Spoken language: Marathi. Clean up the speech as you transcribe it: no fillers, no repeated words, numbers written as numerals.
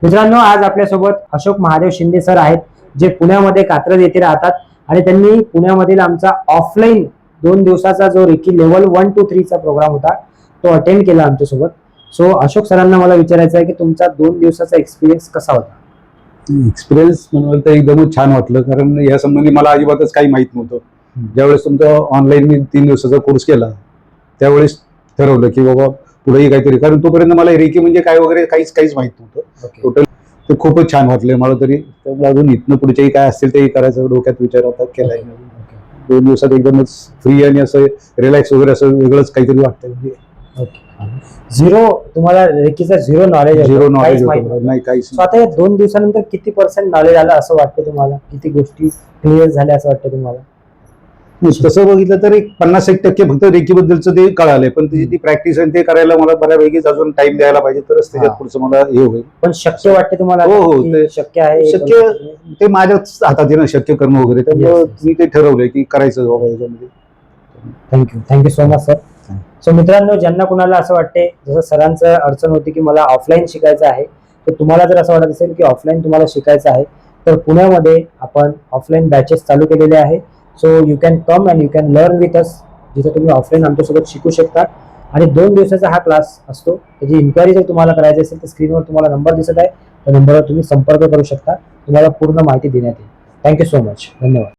मित्रांनो, आज आपल्यासोबत अशोक महादेव शिंदे सर आहेत, जे पुण्यामध्ये कात्रज येथे राहतात आणि त्यांनी पुण्यामधील आमचा ऑफलाईन 2 दिवसाचा जो रेकी लेवल 1 to 3 चा प्रोग्राम होता तो अटेंड केला आमच्यासोबत. सो अशोक सरांना मला विचारायचं आहे की तुमचा 2 दिवसाचा एक्सपिरियन्स कसा होता? एक्सपिरियन्स म्हणाल तर एकदमच छान वाटलं, कारण या संबंधी मला अजिबातच काही माहित नव्हतं. ज्यावेळेस तुमचा ऑनलाईन मी 3 दिवसाचा कोर्स केला त्यावेळेस ठरवलं की बाबा पुढेही काहीतरी, कारण तोपर्यंत मला रेकी म्हणजे काय वगैरे काहीच माहित नव्हतं. टोटल ते खूपच छान वाटले मला तरी. त्यामुळे अजून इथनं पुढचेही काय असतील तेही करायचं डोक्यात विचार आता केलाय. 2 दिवसात एकदमच फ्री आणि असं रिलॅक्स वगैरे असं वेगळंच काहीतरी वाटतं. झिरो तुम्हाला रेकीचा झिरो नॉलेज नाही काहीच. आता या 2 दिवसानंतर किती % नॉलेज आलं असं वाटतं तुम्हाला? किती गोष्टी क्लिअर झाल्या असं वाटतं तुम्हाला? तसं बघितलं तर एक 50% फक्त रेकी बद्दलचं ते कळालंय, पण त्याची ती प्रॅक्टिस आणि ते करायला मला बऱ्यापैकी अजून टाइम द्यायला पाहिजे, तरच त्याच्यात पुढचं मला हे होईल. पण शक्य वाटते तुम्हाला? हो, ते शक्य आहे. शक्य ते माझ्याच हातात आहे ना, शक्य करणं वगैरे. त्यामुळे मी ते ठरवलंय की करायचं बाबा याच्यामध्ये. Thank you so much sir. So मित्रांनो, ज्यांना कुणाला असं वाटते, जसं सरांचं अडचण होती की मला ऑफलाईन शिकायचं आहे, तर तुम्हाला जर असं वाटत असेल की ऑफलाईन तुम्हाला शिकायचं आहे, तर पुण्यामध्ये आपण ऑफलाईन बॅचेस चालू केलेले आहे. So you can come and you can learn with us, जिथे तुम्ही ऑफलाईन आमच्यासोबत शिकू शकता. आणि 2 दिवसाचा हा क्लास असतो. त्याची इन्क्वायरी जर तुम्हाला करायची असेल तर स्क्रीनवर तुम्हाला नंबर दिसत आहे, त्या नंबरवर तुम्ही संपर्क करू शकता. तुम्हाला पूर्ण माहिती देण्यात येईल. Thank you so much. धन्यवाद.